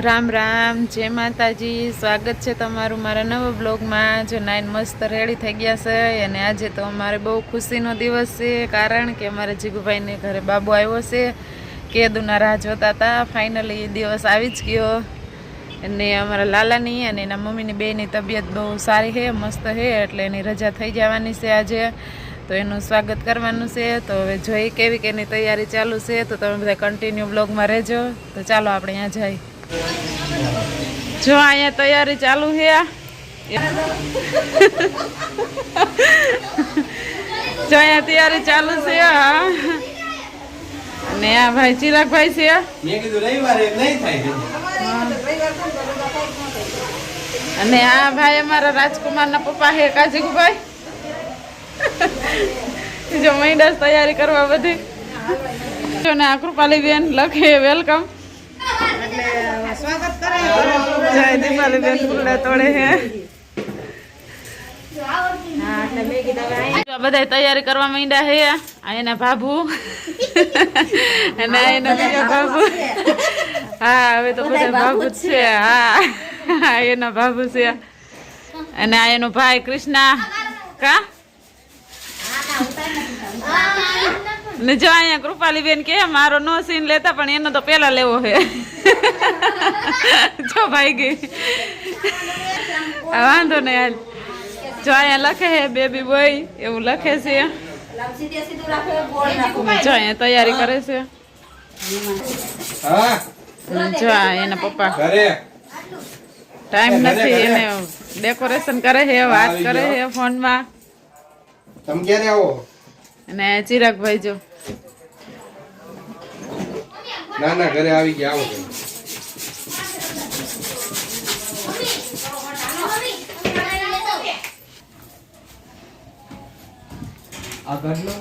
राम राम जय माताजी। स्वागत है तमारू मारा नवा ब्लॉग में। जो नाइन मस्त रेडी थी गया है अने आज तो अमारे बहुत खुशीनो दिवस है, कारण के अमारे जीगुभाई ने घरे बाबू आव्यो छे। केदूना राह जोता था, फाइनली दिवस आवी ज गयो। अने अमारा लालानी अने एना मम्मीनी बेयनी तबियत बहुत सारी है, मस्त है, एटले एनी रजा थई जवानी छे आजे। तो एनु स्वागत करवानुं छे। तो हवे जोई केवी केनी तैयारी चालू छे, तो तमे बधा कन्टिन्यू ब्लॉग में रहेजो। तो चालो आपणे अहींया जाई। जो अहींया तैयारी चालू है, जो अहींया तैयारी चालू छे। ने आ भाई चिराग भाई छे। मैं कीधुं रविवारे नहीं थाय अने आ भाई अमारा राजकुमार ना पप्पा है काजीगु भाई। जो महीना तैयारी करवा बधी जो ने कृपाली बेन लखे वेलकम स्वागत करे। जय दीपाली बेन फूले तोड़े हैं। बधाई तैयारी करवा માંડ્યા है। आना बाबू અને એનો બીજો બાબુ। હા હવે તો બધા બાબુ જ છે। હા એનો બાબુ છે અને આ એનો ભાઈ કૃષ્ણા કા ને જો અહીંયા કૃપાલી બેન કે મારો નો સીન લેતા, પણ એનો તો પેલા લેવો છે। જો ભાઈ ગઈ વાંધો નહીં। હાલ જો અહીંયા લખે છે બેબી બોય એવું લખે છે। જો અહીંયા તૈયારી કરે છે। જો એના પપ્પા टाइम નથી, એને ડેકોરેશન કરે છે, વાત કરે છે ફોન માં। તમે ક્યારે આવો? અને ચિરાગ ભાઈ જો ના ના ઘરે આવી ગયા, આવો આ ઘર લો।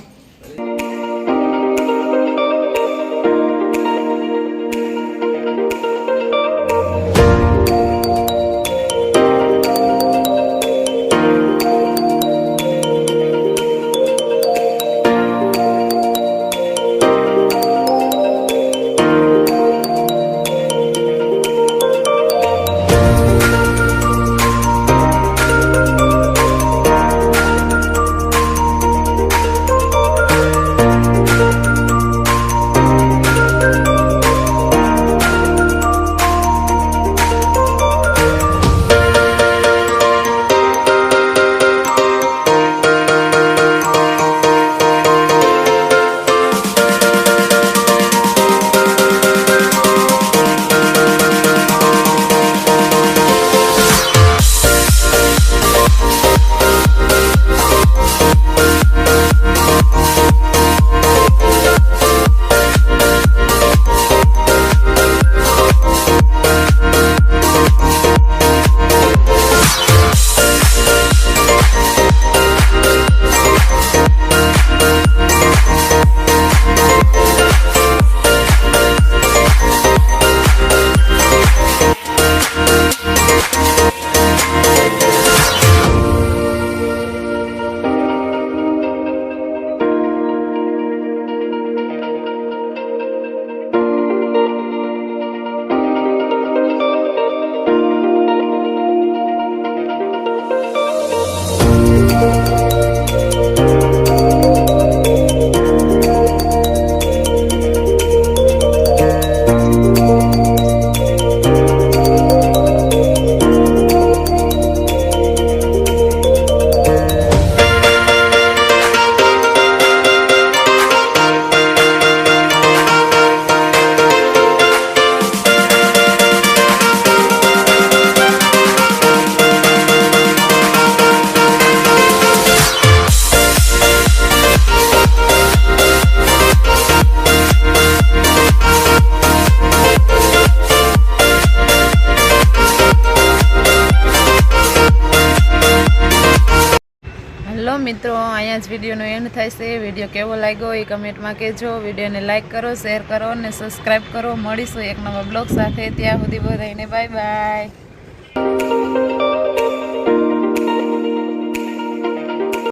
हेलो मित्रों, अहींया ज विडियोनो एंड थाय छे। विडियो केवो लाग्यो ए कमेंट में कहेजो। विडियोने लाइक करो, शेर करो ने सब्सक्राइब करो। मळीशुं एक नवा ब्लॉग साथे। त्यां सुधी बधाईने बाय बाय।